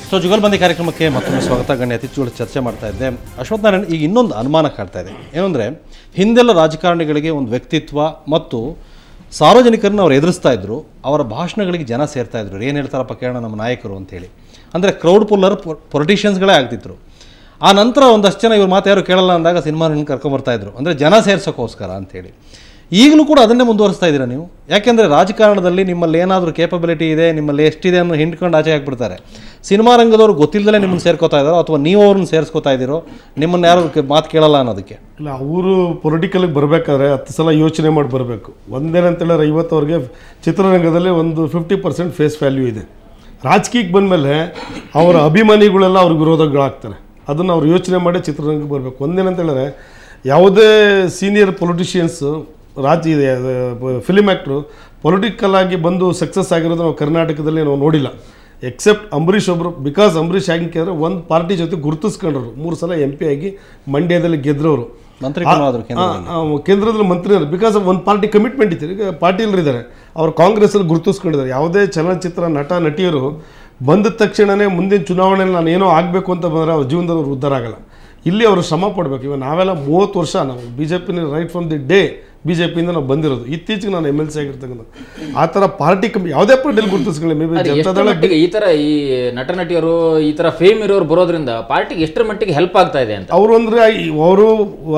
So jugalbandi ಕಾರ್ಯಕ್ರಮಕ್ಕೆ ಮತ್ತೊಮ್ಮೆ ಸ್ವಾಗತ. ಗಣ್ಯ ಅತಿಥಿಗಳು ಚರ್ಚೆ ಮಾಡ್ತಾ ಇದ್ದೆ. ಅಶ್ವಥ್ ನಾರಾಯಣ್, ಈಗ ಇನ್ನೊಂದು ಅನುಮಾನ ಕಾಡ್ತಾ ಇದೆ. ಏನಂದರೆ, ಹಿಂದೆಲ್ಲ ರಾಜಕಾರಣಿಗಳಿಗೆ ಒಂದು ವ್ಯಕ್ತಿತ್ವ ಮತ್ತು ಸಾರ್ವಜನಿಕರನ್ನ ಅವ್ರು ಎದುರಿಸ್ತಾ ಇದ್ರು, ಅವರ ಭಾಷಣಗಳಿಗೆ ಜನ ಸೇರ್ತಾ ಇದ್ರು. ಏನು ಹೇಳ್ತಾರಪ್ಪ ಕೇಳೋಣ ನಮ್ಮ ನಾಯಕರು ಅಂತೇಳಿ. ಅಂದರೆ ಕ್ರೌಡ್ ಪುಲ್ಲರ್ ಪೊಲಿಟಿಷಿಯನ್ಸ್ಗಳೇ ಆಗ್ತಿದ್ರು. ಆ ನಂತರ ಒಂದಷ್ಟು ಜನ ಇವ್ರ ಮಾತು ಯಾರು ಕೇಳಲ್ಲ ಅಂದಾಗ ಸಿನಿಮಾ ಕರ್ಕೊಂಬರ್ತಾಯಿದ್ರು, ಅಂದರೆ ಜನ ಸೇರ್ಸೋಕ್ಕೋಸ್ಕರ ಅಂಥೇಳಿ. ಈಗಲೂ ಕೂಡ ಅದನ್ನೇ ಮುಂದುವರಿಸ್ತಾ ಇದ್ದೀರಾ ನೀವು? ಯಾಕೆಂದರೆ ರಾಜಕಾರಣದಲ್ಲಿ ನಿಮ್ಮಲ್ಲಿ ಏನಾದರೂ ಕೇಪಬಿಲಿಟಿ ಇದೆ, ನಿಮ್ಮಲ್ಲಿ ಎಷ್ಟಿದೆ ಅನ್ನೋ ಹಿಂಡ್ಕೊಂಡು ಆಚೆ ಹಾಕ್ಬಿಡ್ತಾರೆ. ಸಿನಿಮಾ ರಂಗದವ್ರು ಗೊತ್ತಿಲ್ಲದಲೇ ನಿಮ್ಮನ್ನು ಸೇರ್ಕೋತಾ ಇದ್ದಾರೋ ಅಥವಾ ನೀವು ಅವ್ರನ್ನ ಸೇರಿಸ್ಕೋತಾ ಇದ್ದೀರೋ, ನಿಮ್ಮನ್ನು ಯಾರು ಮಾತು ಕೇಳಲ್ಲ ಅನ್ನೋದಕ್ಕೆ? ಇಲ್ಲ, ಅವರು ಪೊಲಿಟಿಕಲ್ಗೆ ಬರಬೇಕಾದ್ರೆ 10 ಸಲ ಯೋಚನೆ ಮಾಡಿ ಬರಬೇಕು. ಒಂದೇನಂತೇಳಿದ್ರೆ 50 ಅವ್ರಿಗೆ ಚಿತ್ರರಂಗದಲ್ಲಿ ಒಂದು 50% ಫೇಸ್ ವ್ಯಾಲ್ಯೂ ಇದೆ. ರಾಜಕೀಯಕ್ಕೆ ಬಂದಮೇಲೆ ಅವರ ಅಭಿಮಾನಿಗಳೆಲ್ಲ ಅವ್ರಿಗೆ ವಿರೋಧಗಳಾಗ್ತಾರೆ. ಅದನ್ನು ಅವ್ರು ಯೋಚನೆ ಮಾಡಿ ಚಿತ್ರರಂಗಕ್ಕೆ ಬರಬೇಕು. ಒಂದೇನಂತೇಳಿದ್ರೆ, ಯಾವುದೇ senior politicians film actor political ಆಗಿ ಬಂದು ಸಕ್ಸಸ್ ಆಗಿರೋದು ನಾವು ಕರ್ನಾಟಕದಲ್ಲಿ ನಾವು ನೋಡಿಲ್ಲ, ಎಕ್ಸೆಪ್ಟ್ ಅಂಬರೀಷ್ ಒಬ್ಬರು. ಬಿಕಾಸ್ ಅಂಬರೀಷ್ ಆಗಿ ಕೇಳಿದ್ರೆ ಒಂದು ಪಾರ್ಟಿ ಜೊತೆ ಗುರುತಿಸ್ಕೊಂಡ್ರು, 3 ಸಲ MP ಆಗಿ ಮಂಡ್ಯದಲ್ಲಿ ಗೆದ್ರವರು, ಕೇಂದ್ರದಲ್ಲಿ ಮಂತ್ರಿ. ಬಿಕಾಸ್ ಒಂದು ಪಾರ್ಟಿ ಕಮಿಟ್ಮೆಂಟ್ ಇತ್ತು. ಈಗ ಪಾಟೀಲ್ರು ಇದ್ದಾರೆ, ಅವರು ಕಾಂಗ್ರೆಸ್ಸಲ್ಲಿ ಗುರುತಿಸ್ಕೊಂಡಿದ್ದಾರೆ. ಯಾವುದೇ ಚಲನಚಿತ್ರ ನಟ ನಟಿಯರು ಬಂದ ತಕ್ಷಣವೇ ಮುಂದಿನ ಚುನಾವಣೆಯಲ್ಲಿ ನಾನು ಏನೋ ಆಗಬೇಕು ಅಂತ ಬಂದರೆ ಅವ್ರ ಜೀವನದಲ್ಲಿ ಅವ್ರು ಉದ್ಧಾರ ಆಗಲ್ಲ. ಇಲ್ಲಿ ಅವರು ಶ್ರಮ ಪಡಬೇಕು. ಇವಾಗ ನಾವೆಲ್ಲ 30 ವರ್ಷ ನಾವು BJP right from the day BJPಯಿಂದ ನಾವು ಬಂದಿರೋದು. ಇತ್ತೀಚೆಗೆ ನಾನು MLC ಆಗಿರ್ತಕ್ಕಂಥ ಆ ಥರ ಪಾರ್ಟಿ ಯಾವುದೇ ಪಾರ್ಟಿಯಲ್ಲಿ ಗುರುತಿಸ್ಕೊಳ್ಳಿ. ಮೇ ಬಿ ಜನತಾದಳ ಈ ಥರ ಈ ನಟ ನಟಿಯರು ಈ ಥರ ಫೇಮ್ ಇರೋರು ಬರೋದ್ರಿಂದ ಪಾರ್ಟಿಗೆ ಎಷ್ಟರ ಮಟ್ಟಿಗೆ ಹೆಲ್ಪ್ ಆಗ್ತಾ ಇದೆ ಅಂತ ಅವರು ಅಂದರೆ, ಅವರು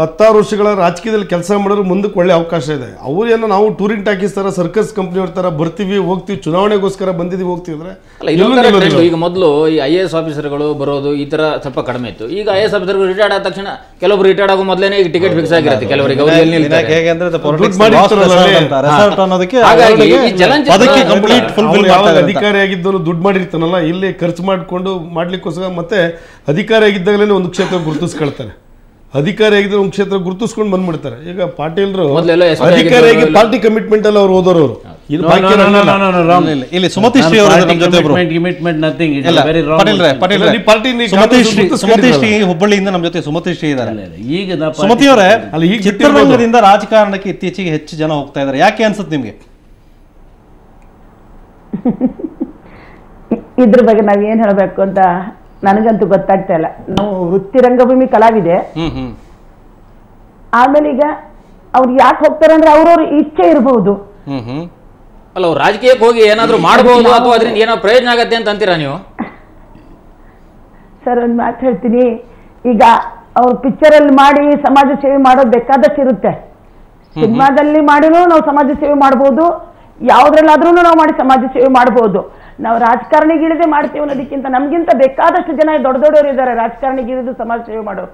16 ವರ್ಷಗಳ ರಾಜಕೀಯದಲ್ಲಿ ಕೆಲಸ ಮಾಡೋರು ಮುಂದಕ್ಕೆ ಒಳ್ಳೆ ಅವಕಾಶ ಇದೆ. ಅವ್ರು ಏನೋ ನಾವು ಟೂರಿಂಗ್ ಟಾಕೀಸ್ ಥರ ಸರ್ಕಸ್ ಕಂಪ್ನಿಯವ್ರ ಥರ ಬರ್ತೀವಿ ಹೋಗ್ತೀವಿ, ಚುನಾವಣೆಗೋಸ್ಕರ ಬಂದಿದ್ದೀವಿ ಹೋಗ್ತಿದ್ರೆ. ಈಗ ಮೊದಲು ಈ IAS ಆಫೀಸರ್ಗಳು ಬರೋದು ಈ ಥರ ಸ್ವಲ್ಪ ಕಡಿಮೆ ಇತ್ತು. ಈಗ IAS ಆಫೀಸರ್ಗಳು ರಿಟೈರ್ಡ್ ಆದ ತಕ್ಷಣ ಕೆಲವೊಬ್ರು ರಿಟೈರ್ಡ್ ಆಗೋ ಮೊದಲೇ ಈಗ ಟಿಕೆಟ್ ಫಿಕ್ಸ್ ಆಗಿರುತ್ತೆ ಕೆಲವರಿಗೆ. ಅಧಿಕಾರಿಯಾಗಿದ್ದವರು ದುಡ್ಡು ಮಾಡಿರ್ತಾನಲ್ಲ, ಇಲ್ಲಿ ಖರ್ಚು ಮಾಡಿಕೊಂಡು ಮಾಡ್ಲಿಕ್ಕೋಸ್ಕರ ಮತ್ತೆ ಅಧಿಕಾರಿಯಾಗಿದ್ದಾಗಲೇ ಒಂದು ಕ್ಷೇತ್ರ ಗುರುತಿಸ್ಕೊಳ್ತಾರೆ. ಅಧಿಕಾರಿಯಾಗಿದ್ದರೆ ಒಂದು ಕ್ಷೇತ್ರ ಗುರುತಿಸ್ಕೊಂಡು ಬಂದ್ಬಿಡ್ತಾರೆ. ಈಗ ಪಾಟೀಲ್ರು ಅಧಿಕಾರಿಯಾಗಿ ಪಾರ್ಟಿ ಕಮಿಟ್ಮೆಂಟ್ ಅಲ್ಲಿ ಅವ್ರು ಹೋದವರು. ಇಲ್ಲಿ ಸುಮತಿ ಶ್ರೀ ಅವರು ಹುಬ್ಬಳ್ಳಿಯಿಂದ ನಮ್ಮ ಜೊತೆ ಸುಮತಿ ಶ್ರೀ ಇದ್ದಾರೆ. ಈಗ ಸುಮತಿ ಅವರೇ, ಚಿತ್ರರಂಗದಿಂದ ರಾಜಕಾರಣಕ್ಕೆ ಇತ್ತೀಚೆಗೆ ಹೆಚ್ಚು ಜನ ಹೋಗ್ತಾ ಇದ್ದಾರೆ, ಯಾಕೆ ಅನ್ಸುತ್ತೆ ನಿಮ್ಗೆ? ಇದ್ರ ಬಗ್ಗೆ ನಾವ್ ಏನ್ ಹೇಳ್ಬೇಕು ಅಂತ ನನಗಂತೂ ಗೊತ್ತಾಗ್ತಾ ಇಲ್ಲ. ನಾವು ವೃತ್ತಿ ರಂಗಭೂಮಿ ಕಲಾವಿದೆ. ಆಮೇಲೆ ಈಗ ಅವ್ರು ಯಾಕೆ ಹೋಗ್ತಾರೆ ಅಂದ್ರೆ ಅವ್ರವ್ರ ಇಚ್ಛೆ ಇರಬಹುದು. ಅಲ್ಲ, ಅವ್ರು ರಾಜಕೀಯಕ್ಕೆ ಹೋಗಿ ಏನಾದ್ರು ಮಾಡಬಹುದು ಅಥವಾ ಅದರಿಂದ ಏನೋ ಪ್ರಯೋಜನ ಆಗತ್ತೆ ಅಂತ ಅಂತೀರಾ ನೀವು? ಸರ್, ಒಂದು ಮಾತು ಹೇಳ್ತೀನಿ. ಈಗ ಅವ್ರು ಪಿಕ್ಚರ್ ಅಲ್ಲಿ ಮಾಡಿ ಸಮಾಜ ಸೇವೆ ಮಾಡೋದು ಬೇಕಾದಷ್ಟು ಇರುತ್ತೆ. ಸಿನಿಮಾದಲ್ಲಿ ಮಾಡಿನೂ ನಾವು ಸಮಾಜ ಸೇವೆ ಮಾಡ್ಬೋದು, ಯಾವ್ದ್ರಲ್ಲಾದ್ರೂ ನಾವು ಮಾಡಿ ಸಮಾಜ ಸೇವೆ ಮಾಡ್ಬೋದು. ನಾವು ರಾಜಕಾರಣಿಗಿಳಿದೇ ಮಾಡ್ತೀವಿ ಅನ್ನೋದಕ್ಕಿಂತ ನಮ್ಗಿಂತ ಬೇಕಾದಷ್ಟು ಜನ ದೊಡ್ಡವರು ಇದ್ದಾರೆ ರಾಜಕಾರಣಿಗಿಳಿದು ಸಮಾಜ ಸೇವೆ ಮಾಡೋರು.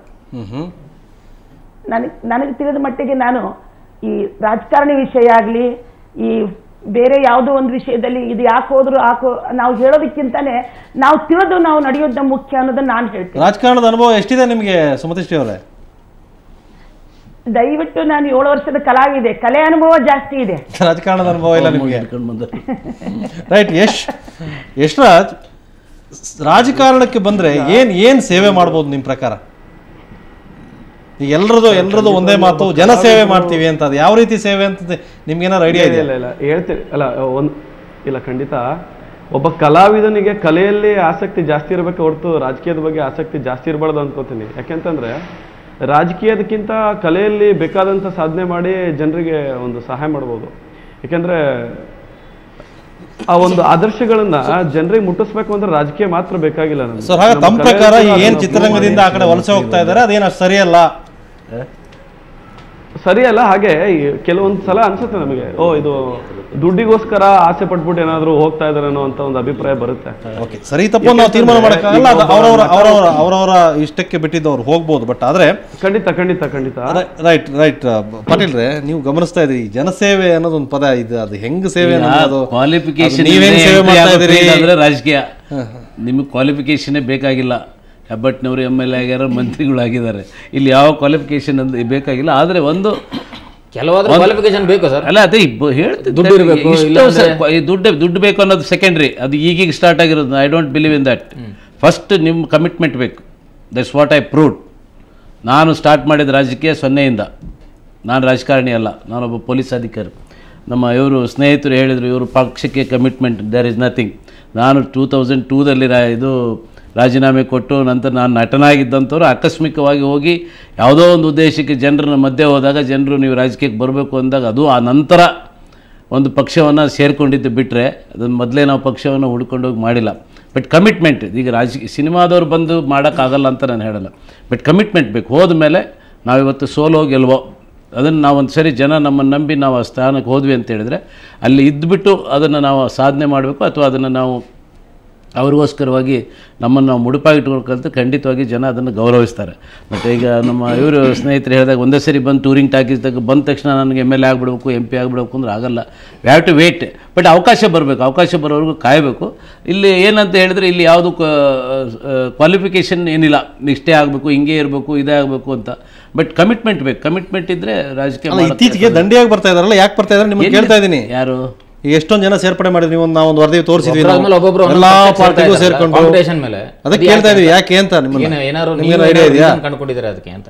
ನನಗೆ ತಿಳಿದ ಮಟ್ಟಿಗೆ ನಾನು ಈ ರಾಜಕಾರಣಿ ವಿಷಯ ಆಗ್ಲಿ, ಈ ಬೇರೆ ಯಾವುದೋ ಒಂದು ವಿಷಯದಲ್ಲಿ ಇದು ಯಾಕೆ ಹೋದ್ರು ನಾವು ಹೇಳೋದಕ್ಕಿಂತಾನೆ ನಾವು ತಿಳಿದು ನಾವು ನಡೆಯೋದು ಮುಖ್ಯ ಅನ್ನೋದನ್ನ ನಾನು ಹೇಳ್ತೀನಿ. ರಾಜಕಾರಣದ ಅನುಭವ ಎಷ್ಟಿದೆ ನಿಮಗೆ ಸುಮತಿ ಶ್ರೀ ಅವರೇ? ದಯವಿಟ್ಟು ನಾನು 7 ವರ್ಷದ ಕಲಾವಿದೆ, ಕಲೆ ಅನುಭವ ಜಾಸ್ತಿ ಇದೆ, ರಾಜಕಾರಣದ ಅನುಭವ ಇಲ್ಲ ನಿಮಗೆ. ರೈಟ್. ಯಶ್ರಾಜ್, ರಾಜಕಾರಣಕ್ಕೆ ಬಂದ್ರೆ ಏನ್ ಸೇವೆ ಮಾಡ್ಬೋದು ನಿಮ್ ಪ್ರಕಾರ? ಈಗ ಎಲ್ರದ್ದು ಒಂದೇ ಮಾತು, ಜನ ಸೇವೆ ಮಾಡ್ತೀವಿ ಅಂತ. ಅದು ಯಾವ ರೀತಿ ಸೇವೆ ಅಂತ ನಿಮ್ಗೇನಾರು ಐಡಿಯಾ ಇದೆ? ಇಲ್ಲ ಹೇಳ್ತೀರಿ. ಇಲ್ಲ, ಖಂಡಿತ ಒಬ್ಬ ಕಲಾವಿದನಿಗೆ ಕಲೆಯಲ್ಲಿ ಆಸಕ್ತಿ ಜಾಸ್ತಿ ಇರಬೇಕು ಹೊರತು ರಾಜಕೀಯದ ಬಗ್ಗೆ ಆಸಕ್ತಿ ಜಾಸ್ತಿ ಇರಬಾರ್ದು ಅನ್ಕೋತೀನಿ. ಯಾಕೆಂತಂದ್ರೆ ರಾಜಕೀಯದಕ್ಕಿಂತ ಕಲೆಯಲ್ಲಿ ಬೇಕಾದಂಥ ಸಾಧನೆ ಮಾಡಿ ಜನರಿಗೆ ಒಂದು ಸಹಾಯ ಮಾಡ್ಬೋದು. ಯಾಕೆಂದ್ರೆ ಆ ಒಂದು ಆದರ್ಶಗಳನ್ನ ಜನರಿಗೆ ಮುಟ್ಟಿಸ್ಬೇಕು ಅಂದ್ರೆ ರಾಜಕೀಯ ಮಾತ್ರ ಬೇಕಾಗಿಲ್ಲ. ಸರ್, ಹಾಗೆ ತಮ್ಮ ಪ್ರಕಾರ ಏನ್ ಚಿತ್ರರಂಗದಿಂದ ಆ ಕಡೆ ವಲಸೆ ಹೋಗ್ತಾ ಇದ್ದಾರೆ ಅದೇನು ಸರಿಯಲ್ಲ? ಸರಿಯಲ್ಲ. ಹಾಗೆ ಕೆಲವೊಂದು ಸಲ ಅನ್ಸುತ್ತೆ ನಮಗೆ, ಇದು ದುಡ್ಡಿಗೋಸ್ಕರ ಆಸೆ ಪಟ್ಬಿಟ್ಟು ಏನಾದ್ರು ಹೋಗ್ತಾ ಇದಾರೆ ಅನ್ನೋ ಅಂತ ಒಂದು ಅಭಿಪ್ರಾಯ ಬರುತ್ತೆ. ಸರಿ ತಪ್ಪು ನಾವು ತೀರ್ಮಾನ ಮಾಡಕ್ಕಾಗಲ್ಲ, ಅವರವರ ಇಷ್ಟಕ್ಕೆ ಬಿಟ್ಟಿದ್ದವ್ರು ಹೋಗ್ಬೋದು. ಬಟ್ ಆದ್ರೆ ಖಂಡಿತ ರೈಟ್ ಪಾಟೀಲ್ರೆ, ನೀವು ಗಮನಿಸ್ತಾ ಇದ್ರಿ ಜನಸೇವೆ ಅನ್ನೋದೊಂದು ಪದ ಇದೆ. ಅದು ಹೆಂಗ್ ಸೇವೆ ಅನ್ನೋದು ಕ್ವಾಲಿಫಿಕೇಶನ್ ರಾಜಕೀಯ. ನಿಮಗೆ ಕ್ವಾಲಿಫಿಕೇಶನ್ ಬೇಕಾಗಿಲ್ಲ. ಹೆಬ್ಬಟ್ಟಿನವರು MLA ಆಗ್ಯಾರ, ಮಂತ್ರಿಗಳಾಗಿದ್ದಾರೆ. ಇಲ್ಲಿ ಯಾವ ಕ್ವಾಲಿಫಿಕೇಶನ್ ಅಂತ ಬೇಕಾಗಿಲ್ಲ. ಆದರೆ ಒಂದು ಕೆಲವಾದ್ರೂ ಕ್ವಾಲಿಫಿಕೇಶನ್ ಬೇಕು ಸರ್. ಅಲ್ಲ, ಅದೇ ದುಡ್ಡು ಇರಬೇಕು. ದುಡ್ಡು ಬೇಕು ಅನ್ನೋದು ಸೆಕೆಂಡ್ರಿ. ಅದು ಈಗೀಗ ಸ್ಟಾರ್ಟ್ ಆಗಿರೋದು. I don't believe in that. First ನಿಮ್ಮ ಕಮಿಟ್ಮೆಂಟ್ ಬೇಕು. That's what I proved. ನಾನು ಸ್ಟಾರ್ಟ್ ಮಾಡಿದ ರಾಜಕೀಯ 0ಇಂದ. ನಾನು ರಾಜಕಾರಣಿ ಅಲ್ಲ, ನಾನೊಬ್ಬ ಪೊಲೀಸ್ ಅಧಿಕಾರಿ. ನಮ್ಮ ಇವರು ಸ್ನೇಹಿತರು ಹೇಳಿದರು, ಇವರು ಪಕ್ಷಕ್ಕೆ ಕಮಿಟ್ಮೆಂಟ್, ದೇರ್ ಇಸ್ ನಥಿಂಗ್. ನಾನು 2002ದಲ್ಲಿ ಇದು ರಾಜೀನಾಮೆ ಕೊಟ್ಟು ನಂತರ ನಾನು ನಟನಾಗಿದ್ದಂಥವ್ರು ಆಕಸ್ಮಿಕವಾಗಿ ಹೋಗಿ ಯಾವುದೋ ಒಂದು ಉದ್ದೇಶಕ್ಕೆ ಜನರನ್ನ ಮಧ್ಯೆ ಹೋದಾಗ ಜನರು ನೀವು ರಾಜಕೀಯಕ್ಕೆ ಬರಬೇಕು ಅಂದಾಗ ಅದು ಆ ನಂತರ ಒಂದು ಪಕ್ಷವನ್ನು ಸೇರಿಕೊಂಡಿದ್ದು ಬಿಟ್ಟರೆ ಅದನ್ನು ಮೊದಲೇ ನಾವು ಪಕ್ಷವನ್ನು ಹುಡ್ಕೊಂಡೋಗಿ ಮಾಡಿಲ್ಲ. ಬಟ್ ಕಮಿಟ್ಮೆಂಟ್, ಈಗ ರಾಜಕೀಯ ಸಿನಿಮಾದವ್ರು ಬಂದು ಮಾಡೋಕ್ಕಾಗಲ್ಲ ಅಂತ ನಾನು ಹೇಳಲ್ಲ, ಬಟ್ ಕಮಿಟ್ಮೆಂಟ್ ಬೇಕು. ಹೋದ ಮೇಲೆ ನಾವಿವತ್ತು ಸೋಲೋ ಗೆಲ್ವೋ ಅದನ್ನು ನಾವು ಒಂದು ಸರಿ ಜನ ನಮ್ಮನ್ನು ನಂಬಿ ನಾವು ಆ ಸ್ಥಾನಕ್ಕೆ ಹೋದ್ವಿ ಅಂತ ಹೇಳಿದರೆ ಅಲ್ಲಿ ಇದ್ದುಬಿಟ್ಟು ಅದನ್ನು ನಾವು ಸಾಧನೆ ಮಾಡಬೇಕು, ಅಥವಾ ಅದನ್ನು ನಾವು ಅವ್ರಿಗೋಸ್ಕರವಾಗಿ ನಮ್ಮನ್ನು ನಾವು ಮುಡುಪಾಗಿಟ್ಕೊಳ್ಕಂತ ಖಂಡಿತವಾಗಿ ಜನ ಅದನ್ನು ಗೌರವಿಸ್ತಾರೆ. ಬಟ್ ಈಗ ನಮ್ಮ ಇವರು ಸ್ನೇಹಿತರು ಹೇಳಿದಾಗ ಒಂದೇ ಸರಿ ಬಂದು ಟೂರಿಂಗ್ ಟಾಕೀಸ್ದಾಗ ಬಂದ ತಕ್ಷಣ ನನಗೆ MLA ಆಗಿಬಿಡ್ಬೇಕು MP ಆಗಿಬಿಡ್ಬೇಕು ಅಂದ್ರೆ ಆಗಲ್ಲ. We have to wait. But ಅವಕಾಶ ಬರಬೇಕು, ಅವಕಾಶ ಬರೋವರೆಗೂ ಕಾಯಬೇಕು. ಇಲ್ಲಿ ಏನಂತ ಹೇಳಿದ್ರೆ ಇಲ್ಲಿ ಯಾವುದು ಕ್ವಾಲಿಫಿಕೇಷನ್ ಏನಿಲ್ಲ, ಇಷ್ಟೇ ಆಗಬೇಕು, ಹಿಂಗೆ ಇರಬೇಕು, ಇದೇ ಆಗಬೇಕು ಅಂತ. ಬಟ್ ಕಮಿಟ್ಮೆಂಟ್ ಬೇಕು. ಕಮಿಟ್ಮೆಂಟ್ ಇದ್ದರೆ ರಾಜಕೀಯ. ಇತ್ತೀಚೆಗೆ ದಂಡಿಯಾಗಿ ಬರ್ತಾ ಇದಾರಲ್ಲ, ಯಾಕೆ ಬರ್ತಾ ಇದಾರೆ ನಿಮ್ಗೆ ಕೇಳ್ತಾ ಇದ್ದೀನಿ. ಯಾರು ಈಗ ಎಷ್ಟೊಂದು ಜನ ಸೇರ್ಪಡೆ ಮಾಡಿದ್ವಿ, ನಾವೊಂದು ವರದಿ ತೋರಿಸಿದ್ವಿ, ಒಬ್ಬೊಬ್ರು ಎಲ್ಲಾ ಪಾರ್ಟಿಗೂ ಸೇರ್ಕೊಂಡು ಕಾಂಪಿಟೇಷನ್ ಮೇಲೆ ಅದಕ್ಕೆ ಕೇಳ್ತಾ ಇದೀವಿ ಯಾಕೆ ಅಂತ. ಏನಾದ್ರು ಐಡಿಯಾ ಇದೆಯಾ ಕಂಡುಕೊಂಡಿದ್ದಾರೆ ಅದಕ್ಕೆ ಅಂತ?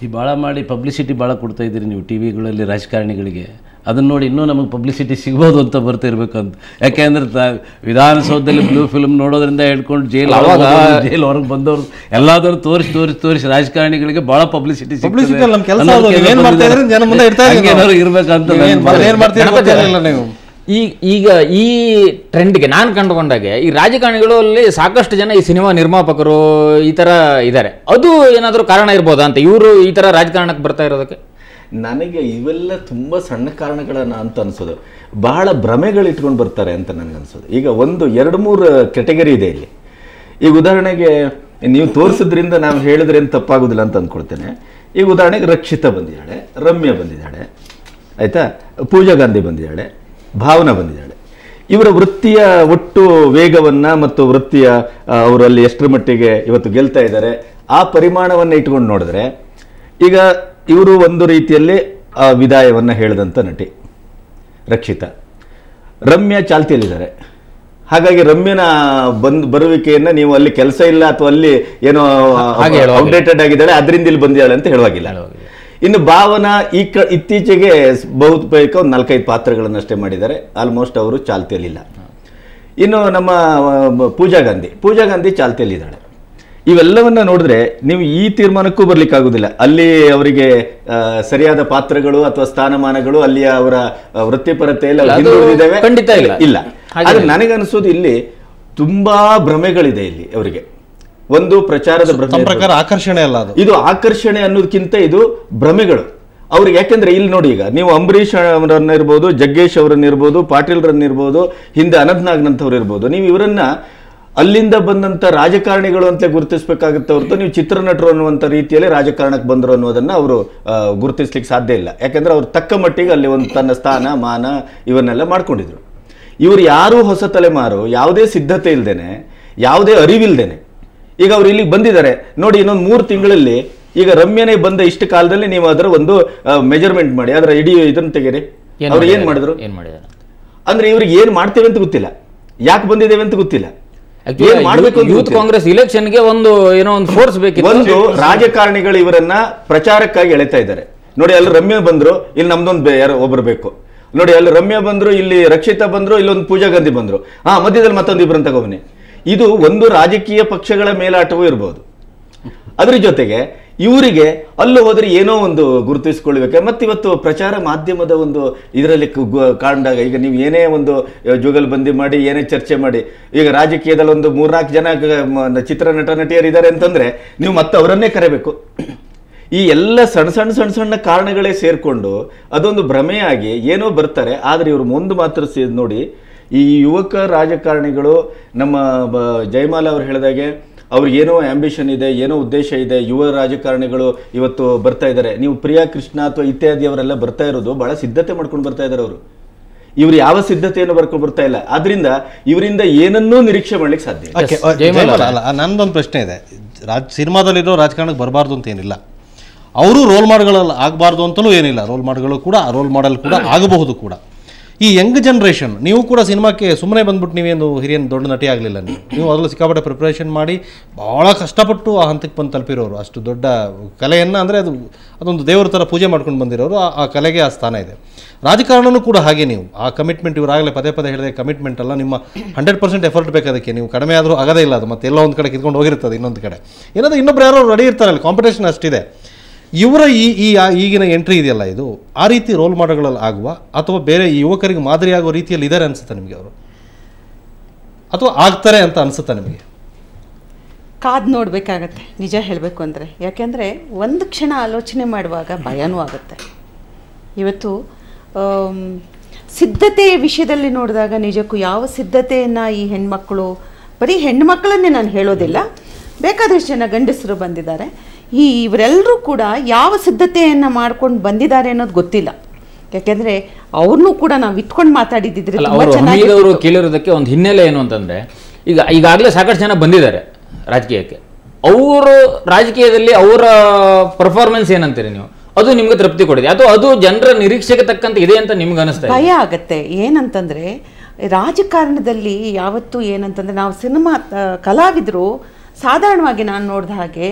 ಈ ಭಾಳ ಮಾಡಿ ಪಬ್ಲಿಸಿಟಿ ಭಾಳ ಕೊಡ್ತಾ ಇದ್ದೀರಿ ನೀವು ಟಿವಿಗಳಲ್ಲಿ ರಾಜಕಾರಣಿಗಳಿಗೆ. ಅದನ್ನು ನೋಡಿ ಇನ್ನೂ ನಮಗೆ ಪಬ್ಲಿಸಿಟಿ ಸಿಗ್ಬೋದು ಅಂತ ಬರ್ತಾ ಇರಬೇಕಂತ. ಯಾಕೆಂದ್ರೆ ವಿಧಾನಸೌಧದಲ್ಲಿ ಬ್ಲೂ ಫಿಲ್ಮ್ ನೋಡೋದ್ರಿಂದ ಹೇಳ್ಕೊಂಡು ಜೈಲ್ ಹೊರಗೆ ಬಂದವರು ಎಲ್ಲಾದರೂ ತೋರಿಸಿ ರಾಜಕಾರಣಿಗಳಿಗೆ ಭಾಳ ಪಬ್ಲಿಸಿಟಿ ಇರ್ಬೇಕಂತ. ಈಗ ಈ ಟ್ರೆಂಡ್ಗೆ ನಾನು ಕಂಡುಕೊಂಡಾಗೆ ಈ ರಾಜಕಾರಣಿಗಳಲ್ಲಿ ಸಾಕಷ್ಟು ಜನ ಈ ಸಿನಿಮಾ ನಿರ್ಮಾಪಕರು ಈ ಥರ ಇದ್ದಾರೆ. ಅದು ಏನಾದರೂ ಕಾರಣ ಇರ್ಬೋದಾ ಅಂತ ಇವರು ಈ ಥರ ರಾಜಕಾರಣಕ್ಕೆ ಬರ್ತಾ ಇರೋದಕ್ಕೆ? ನನಗೆ ಇವೆಲ್ಲ ತುಂಬ ಸಣ್ಣ ಕಾರಣಗಳನ್ನ ಅಂತ ಅನಿಸೋದು. ಬಹಳ ಭ್ರಮೆಗಳಿಟ್ಕೊಂಡು ಬರ್ತಾರೆ ಅಂತ ನನಗನ್ಸೋದು. ಈಗ 1-2-3 ಕೆಟಗರಿ ಇದೆ ಇಲ್ಲಿ. ಈಗ ಉದಾಹರಣೆಗೆ ನೀವು ತೋರಿಸಿದ್ರಿಂದ ನಾವು ಹೇಳಿದ್ರೆ ಏನು ತಪ್ಪಾಗೋದಿಲ್ಲ ಅಂತ ಅಂದ್ಕೊಳ್ತೇನೆ. ಈಗ ಉದಾಹರಣೆಗೆ ರಕ್ಷಿತಾ ಬಂದಿದ್ದಾಳೆ, ರಮ್ಯಾ ಬಂದಿದ್ದಾಳೆ, ಆಯಿತಾ, ಪೂಜಾ ಗಾಂಧಿ ಬಂದಿದ್ದಾಳೆ, ಭಾವನಾ ಬಂದಿದ್ದಾಳೆ. ಇವರ ವೃತ್ತಿಯ ಒಟ್ಟು ವೇಗವನ್ನು ಮತ್ತು ವೃತ್ತಿಯ ಅವರಲ್ಲಿ ಎಷ್ಟರ ಮಟ್ಟಿಗೆ ಇವತ್ತು ಗೆಲ್ತಾ ಇದ್ದಾರೆ ಆ ಪರಿಮಾಣವನ್ನು ಇಟ್ಕೊಂಡು ನೋಡಿದ್ರೆ ಈಗ ಇವರು ಒಂದು ರೀತಿಯಲ್ಲಿ ವಿದಾಯವನ್ನು ಹೇಳಿದಂಥ ನಟಿ ರಕ್ಷಿತಾ. ರಮ್ಯಾ ಚಾಲ್ತಿಯಲ್ಲಿದ್ದಾರೆ. ಹಾಗಾಗಿ ರಮ್ಯನ ಬರುವಿಕೆಯನ್ನು ನೀವು ಅಲ್ಲಿ ಕೆಲಸ ಇಲ್ಲ ಅಥವಾ ಅಲ್ಲಿ ಏನೋ ಔಟ್ಡೇಟೆಡ್ ಆಗಿದ್ದಾಳೆ ಅದರಿಂದ ಇಲ್ಲಿ ಬಂದಿದ್ದಾಳೆ ಅಂತ ಹೇಳುವಾಗಿಲ್ಲ. ಇನ್ನು ಭಾವನಾ ಇತ್ತೀಚೆಗೆ ಬಹುತೇಕ ಒಂದು 4-5 ಪಾತ್ರಗಳನ್ನಷ್ಟೇ ಮಾಡಿದ್ದಾರೆ. ಆಲ್ಮೋಸ್ಟ್ ಅವರು ಚಾಲ್ತಿಯಲ್ಲಿಲ್ಲ. ಇನ್ನು ನಮ್ಮ ಪೂಜಾ ಗಾಂಧಿ ಚಾಲ್ತಿಯಲ್ಲಿದ್ದಾಳೆ. ಇವೆಲ್ಲವನ್ನ ನೋಡಿದ್ರೆ ನೀವು ಈ ತೀರ್ಮಾನಕ್ಕೂ ಬರ್ಲಿಕ್ಕಾಗುದಿಲ್ಲ. ಅಲ್ಲಿ ಅವರಿಗೆ ಸರಿಯಾದ ಪಾತ್ರಗಳು ಅಥವಾ ಸ್ಥಾನಮಾನಗಳು ಅಲ್ಲಿಯ ಅವರ ವೃತ್ತಿಪರತೆಯಲ್ಲಿ ಹಿಂದುಳಿದಿದ್ದಾವೆ ಖಂಡಿತ ಇಲ್ಲ. ಆದ್ರೆ ನನಗನ್ಸೋದು ಇಲ್ಲಿ ತುಂಬಾ ಭ್ರಮೆಗಳಿದೆ ಇಲ್ಲಿ ಅವರಿಗೆ. ಒಂದು ಪ್ರಚಾರದ ಪ್ರಕಾರ ಆಕರ್ಷಣೆ ಅಲ್ಲ ಅದು, ಇದು ಆಕರ್ಷಣೆ ಅನ್ನೋದಕ್ಕಿಂತ ಇದು ಭ್ರಮೆಗಳು ಅವ್ರಿಗೆ. ಯಾಕೆಂದ್ರೆ ಇಲ್ಲಿ ನೋಡಿ, ಈಗ ನೀವು ಅಂಬರೀಷ್ ಅವರನ್ನ ಇರ್ಬೋದು, ಜಗ್ಗೇಶ್ ಅವರನ್ನ ಇರ್ಬೋದು, ಪಾಟೀಲ್ರನ್ನ ಇರ್ಬೋದು, ಹಿಂದೆ ಅನಂತನಾಗ್ನಂಥವ್ರು ಇರ್ಬೋದು, ನೀವು ಇವರನ್ನ ಅಲ್ಲಿಂದ ಬಂದಂಥ ರಾಜಕಾರಣಿಗಳು ಅಂತ ಗುರುತಿಸಬೇಕಾಗುತ್ತೆ ಹೊರತು ನೀವು ಚಿತ್ರನಟರು ಅನ್ನುವಂಥ ರೀತಿಯಲ್ಲಿ ರಾಜಕಾರಣಕ್ಕೆ ಬಂದರು ಅನ್ನೋದನ್ನು ಅವರು ಗುರುತಿಸ್ಲಿಕ್ಕೆ ಸಾಧ್ಯ ಇಲ್ಲ. ಯಾಕೆಂದರೆ ಅವ್ರು ತಕ್ಕ ಮಟ್ಟಿಗೆ ಅಲ್ಲಿ ಒಂದು ತನ್ನ ಸ್ಥಾನ ಮಾನ ಇವನ್ನೆಲ್ಲ ಮಾಡ್ಕೊಂಡಿದ್ರು. ಇವರು ಯಾರೂ ಹೊಸ ತಲೆಮಾರು, ಯಾವುದೇ ಸಿದ್ಧತೆ ಇಲ್ದೇನೆ, ಯಾವುದೇ ಅರಿವಿಲ್ದೇನೆ ಈಗ ಅವ್ರು ಇಲ್ಲಿಗೆ ಬಂದಿದ್ದಾರೆ ನೋಡಿ. ಇನ್ನೊಂದು 3 ತಿಂಗಳಲ್ಲಿ ಈಗ ರಮ್ಯನೇ ಬಂದ ಇಷ್ಟು ಕಾಲದಲ್ಲಿ ನೀವು ಅದರ ಒಂದು ಮೆಜರ್ಮೆಂಟ್ ಮಾಡಿ ಅದರ ಇಡೀ ಇದನ್ನು ತೆಗೀರಿ. ಅವ್ರು ಏನ್ ಮಾಡಿದ್ರು ಅಂದ್ರೆ ಇವ್ರಿಗೆ ಏನ್ ಮಾಡ್ತೇವೆ ಅಂತ ಗೊತ್ತಿಲ್ಲ, ಯಾಕೆ ಬಂದಿದ್ದೇವೆ ಅಂತ ಗೊತ್ತಿಲ್ಲ. ಯೂತ್ ಕಾಂಗ್ರೆಸ್ ಇಲೆಕ್ಷನ್ಗೆ ಒಂದು ಏನೋ ಒಂದು ಫೋರ್ಸ್ ಬೇಕಿತ್ತು. ಒಂದು ರಾಜಕಾರಣಿಗಳು ಇವರನ್ನ ಪ್ರಚಾರಕ್ಕಾಗಿ ಎಳೆತಾ ಇದ್ದಾರೆ. ನೋಡಿ ಅಲ್ಲಿ ರಮ್ಯಾ ಬಂದ್ರು, ಇಲ್ಲಿ ನಮ್ದೊಂದು ಯಾರೋ ಒಬ್ರು ಬೇಕು. ನೋಡಿ ಅಲ್ಲಿ ರಮ್ಯಾ ಬಂದ್ರು, ಇಲ್ಲಿ ರಕ್ಷಿತಾ ಬಂದ್ರು, ಇಲ್ಲೊಂದು ಪೂಜಾ ಗಾಂಧಿ ಬಂದ್ರು, ಮಧ್ಯದಲ್ಲಿ ಮತ್ತೊಂದು ಇಬ್ಬರನ್ನ ತಗೋಬನ್ನಿ. ಇದು ಒಂದು ರಾಜಕೀಯ ಪಕ್ಷಗಳ ಮೇಲಾಟವೂ ಇರಬಹುದು. ಅದ್ರ ಜೊತೆಗೆ ಇವರಿಗೆ ಅಲ್ಲೂ ಹೋದ್ರೆ ಏನೋ ಒಂದು ಗುರುತಿಸಿಕೊಳ್ಬೇಕು. ಮತ್ತಿವತ್ತು ಪ್ರಚಾರ ಮಾಧ್ಯಮದ ಒಂದು ಇದರಲ್ಲಿ ಕಾಣ್ದಾಗ ಈಗ ನೀವು ಏನೇ ಒಂದು ಜುಗಲ್ಬಂದಿ ಮಾಡಿ, ಏನೇ ಚರ್ಚೆ ಮಾಡಿ, ಈಗ ರಾಜಕೀಯದಲ್ಲಿ ಒಂದು 3-4 ಜನ ಚಿತ್ರ ನಟಿಯರಿದ್ದಾರೆ ಅಂತಂದ್ರೆ ನೀವು ಮತ್ತೆ ಅವರನ್ನೇ ಕರೆಬೇಕು. ಈ ಎಲ್ಲ ಸಣ್ಣ ಕಾರಣಗಳೇ ಸೇರ್ಕೊಂಡು ಅದೊಂದು ಭ್ರಮೆಯಾಗಿ ಏನೋ ಬರ್ತಾರೆ. ಆದರೆ ಇವರು ಮುಂದೆ ಮಾತ್ರ ನೋಡಿ, ಈ ಯುವಕ ರಾಜಕಾರಣಿಗಳು ನಮ್ಮ ಜಯಮಾಲಾ ಅವರು ಹೇಳಿದಾಗೆ ಅವ್ರಿಗೇನೋ ಆಂಬಿಷನ್ ಇದೆ, ಏನೋ ಉದ್ದೇಶ ಇದೆ. ಯುವ ರಾಜಕಾರಣಿಗಳು ಇವತ್ತು ಬರ್ತಾ ಇದ್ದಾರೆ. ನೀವು ಪ್ರಿಯಾ ಕೃಷ್ಣ ಅಥವಾ ಇತ್ಯಾದಿ ಅವರೆಲ್ಲ ಬರ್ತಾ ಇರೋದು ಬಹಳ ಸಿದ್ಧತೆ ಮಾಡ್ಕೊಂಡು ಬರ್ತಾ ಇದ್ದಾರೆ. ಅವರು ಇವ್ರು ಯಾವ ಸಿದ್ಧತೆಯನ್ನು ಬರ್ಕೊಂಡು ಬರ್ತಾ ಇಲ್ಲ. ಆದ್ರಿಂದ ಇವರಿಂದ ಏನನ್ನೂ ನಿರೀಕ್ಷೆ ಮಾಡ್ಲಿಕ್ಕೆ ಸಾಧ್ಯ. ನನ್ನದೊಂದು ಪ್ರಶ್ನೆ ಇದೆ. ಸಿನಿಮಾದಲ್ಲಿರೋ ರಾಜಕಾರಣಕ್ಕೆ ಬರಬಾರ್ದು ಅಂತ ಏನಿಲ್ಲ, ಅವರು ರೋಲ್ ಮಾಡೆಲ್ ಆಗಬಾರ್ದು ಅಂತಲೂ ಏನಿಲ್ಲ. ರೋಲ್ ಮಾಡೆಲ್ ಕೂಡ ಆಗಬಹುದು ಕೂಡ. ಈ ಯಂಗ್ ಜನ್ರೇಷನ್, ನೀವು ಕೂಡ ಸಿನಿಮಾಕ್ಕೆ ಸುಮ್ಮನೆ ಬಂದ್ಬಿಟ್ಟು ನೀವೇನು ಹಿರಿಯ ದೊಡ್ಡ ನಟಿ ಆಗಲಿಲ್ಲ, ನೀವು ಅದರಲ್ಲಿ ಸಿಕ್ಕಾಪಟ್ಟೆ ಪ್ರಿಪ್ರೇಷನ್ ಮಾಡಿ ಭಾಳ ಕಷ್ಟಪಟ್ಟು ಆ ಹಂತಕ್ಕೆ ಬಂದು ತಲುಪಿರೋರು. ಅಷ್ಟು ದೊಡ್ಡ ಕಲೆಯನ್ನು ಅಂದರೆ ಅದೊಂದು ದೇವರ ಥರ ಪೂಜೆ ಮಾಡ್ಕೊಂಡು ಬಂದಿರೋರು. ಆ ಕಲೆಗೆ ಆ ಸ್ಥಾನ ಇದೆ. ರಾಜಕಾರಣನೂ ಕೂಡ ಹಾಗೆ, ನೀವು ಆ ಕಮಿಟ್ಮೆಂಟ್, ಇವರಾಗಲೇ ಪದೇ ಪದೇ ಹೇಳಿದೆ ಕಮಿಟ್ಮೆಂಟ್ ಅಲ್ಲ, ನಿಮ್ಮ 100% ಎಫರ್ಟ್ ಬೇಕಾದಕ್ಕೆ. ನೀವು ಕಡಿಮೆ ಆದರೂ ಆಗೋದೇ ಇಲ್ಲ ಅದು, ಮತ್ತೆ ಎಲ್ಲ ಒಂದು ಕಡೆ ಕಿತ್ಕೊಂಡು ಹೋಗಿರ್ತದೆ ಇನ್ನೊಂದು ಕಡೆ. ಏನಾದರೂ ಇನ್ನೊಬ್ರು ಯಾರೋ ರೆಡಿ ಇರ್ತಾರಲ್ಲ, ಕಾಂಪಿಟೇಷನ್ ಅಷ್ಟಿದೆ. ಇವರ ಈಗಿನ ಎಂಟ್ರಿ ಇದೆಯಲ್ಲ, ಇದು ಆ ರೀತಿ ರೋಲ್ ಮಾಡೆಲ್ಗಳಲ್ಲಿ ಆಗುವ ಅಥವಾ ಬೇರೆ ಯುವಕರಿಗೆ ಮಾದರಿ ಆಗೋ ರೀತಿಯಲ್ಲಿ ಇದ್ದಾರೆ ಅನ್ಸುತ್ತೆ ನಿಮಗೆ ಅವರು, ಅಥವಾ ಆಗ್ತಾರೆ ಅಂತ ಅನ್ಸುತ್ತಾ ನಿಮಗೆ? ಕಾದು ನೋಡಬೇಕಾಗತ್ತೆ ನಿಜ ಹೇಳಬೇಕು ಅಂದರೆ. ಯಾಕೆಂದರೆ ಒಂದು ಕ್ಷಣ ಆಲೋಚನೆ ಮಾಡುವಾಗ ಭಯನೂ ಆಗುತ್ತೆ. ಇವತ್ತು ಸಿದ್ಧತೆಯ ವಿಷಯದಲ್ಲಿ ನೋಡಿದಾಗ ನಿಜಕ್ಕೂ ಯಾವ ಸಿದ್ಧತೆಯನ್ನು ಈ ಹೆಣ್ಮಕ್ಕಳು, ಬರೀ ಹೆಣ್ಮಕ್ಕಳನ್ನೇ ನಾನು ಹೇಳೋದಿಲ್ಲ, ಬೇಕಾದಷ್ಟು ಜನ ಗಂಡಸರು ಬಂದಿದ್ದಾರೆ, ಇವರೆಲ್ಲರೂ ಕೂಡ ಯಾವ ಸಿದ್ಧತೆಯನ್ನು ಮಾಡ್ಕೊಂಡು ಬಂದಿದ್ದಾರೆ ಅನ್ನೋದು ಗೊತ್ತಿಲ್ಲ. ಯಾಕೆಂದರೆ ಅವ್ರನ್ನೂ ಕೂಡ ನಾವು ಇಟ್ಕೊಂಡು ಮಾತಾಡಿದ್ದಿದ್ರೆ ಅವರು ಕೇಳಿರೋದಕ್ಕೆ ಒಂದು ಹಿನ್ನೆಲೆ ಏನು ಅಂತಂದರೆ, ಈಗಾಗಲೇ ಸಾಕಷ್ಟು ಜನ ಬಂದಿದ್ದಾರೆ ರಾಜಕೀಯಕ್ಕೆ. ಅವರು ರಾಜಕೀಯದಲ್ಲಿ ಅವರ ಪರ್ಫಾರ್ಮೆನ್ಸ್ ಏನಂತೀರಿ ನೀವು? ಅದು ನಿಮ್ಗೆ ತೃಪ್ತಿ ಕೊಡಿದೆ ಅಥವಾ ಅದು ಜನರ ನಿರೀಕ್ಷೆಗೆ ತಕ್ಕಂತೆ ಇದೆ ಅಂತ ನಿಮ್ಗೆ ಅನಿಸ್ತಾ? ಭಯ ಆಗತ್ತೆ. ಏನಂತಂದರೆ ರಾಜಕಾರಣದಲ್ಲಿ ಯಾವತ್ತೂ ಏನಂತಂದರೆ, ನಾವು ಸಿನಿಮಾ ಕಲಾವಿದರು ಸಾಧಾರಣವಾಗಿ ನಾನು ನೋಡಿದ ಹಾಗೆ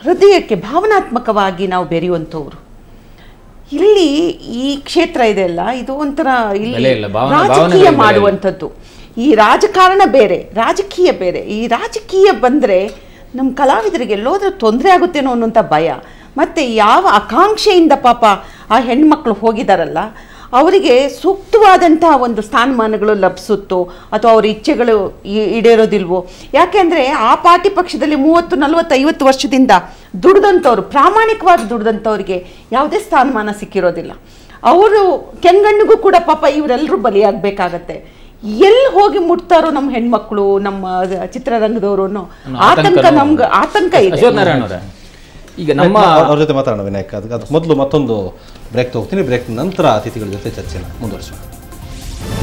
ಹೃದಯಕ್ಕೆ ಭಾವನಾತ್ಮಕವಾಗಿ ನಾವು ಬೆರೆಯುವಂಥವ್ರು. ಇಲ್ಲಿ ಈ ಕ್ಷೇತ್ರ ಇದೆಯಲ್ಲ, ಇದು ಒಂಥರ ಇಲ್ಲಿ ರಾಜಕೀಯ ಮಾಡುವಂಥದ್ದು. ಈ ರಾಜಕಾರಣ ಬೇರೆ, ರಾಜಕೀಯ ಬೇರೆ. ಈ ರಾಜಕೀಯ ಬಂದರೆ ನಮ್ಮ ಕಲಾವಿದರಿಗೆ ಎಲ್ಲೋದ್ರೂ ತೊಂದರೆ ಆಗುತ್ತೇನೋ ಅನ್ನೋಂಥ ಭಯ. ಮತ್ತು ಯಾವ ಆಕಾಂಕ್ಷೆಯಿಂದ ಪಾಪ ಆ ಹೆಣ್ಮಕ್ಳು ಹೋಗಿದಾರಲ್ಲ, ಅವರಿಗೆ ಸೂಕ್ತವಾದಂಥ ಒಂದು ಸ್ಥಾನಮಾನಗಳು ಲಭಿಸುತ್ತೋ ಅಥವಾ ಅವ್ರ ಇಚ್ಛೆಗಳು ಈಡೇರೋದಿಲ್ವೋ. ಯಾಕೆಂದರೆ ಆ ಪಾರ್ಟಿ ಪಕ್ಷದಲ್ಲಿ 30, 40, 50 ವರ್ಷದಿಂದ ದುಡ್ದಂಥವ್ರು, ಪ್ರಾಮಾಣಿಕವಾಗಿ ದುಡ್ದಂಥವ್ರಿಗೆ ಯಾವುದೇ ಸ್ಥಾನಮಾನ ಸಿಕ್ಕಿರೋದಿಲ್ಲ. ಅವರು ಕೆಂಗಣ್ಣಿಗೂ ಕೂಡ ಪಾಪ ಇವರೆಲ್ಲರೂ ಬಲಿಯಾಗಬೇಕಾಗತ್ತೆ. ಎಲ್ಲಿ ಹೋಗಿ ಮುಟ್ತಾರೋ ನಮ್ಮ ಹೆಣ್ಮಕ್ಳು, ನಮ್ಮ ಚಿತ್ರರಂಗದವರು ಅನ್ನೋ ಆತಂಕ, ನಮ್ಗೆ ಆತಂಕ ಇದೆ. ಈಗ ನಮ್ಮ ಅವ್ರ ಜೊತೆ ಮಾತಾಡೋಣ ವಿನಾಯಕ್. ಅದಕ್ಕೆ ಮೊದಲು ಮತ್ತೊಂದು ಬ್ರೇಕ್ ತಗೋತೀನಿ. ಬ್ರೇಕ್ ನಂತರ ಅತಿಥಿಗಳ ಜೊತೆ ಚರ್ಚೆನ ಮುಂದುವರಿಸೋಣ.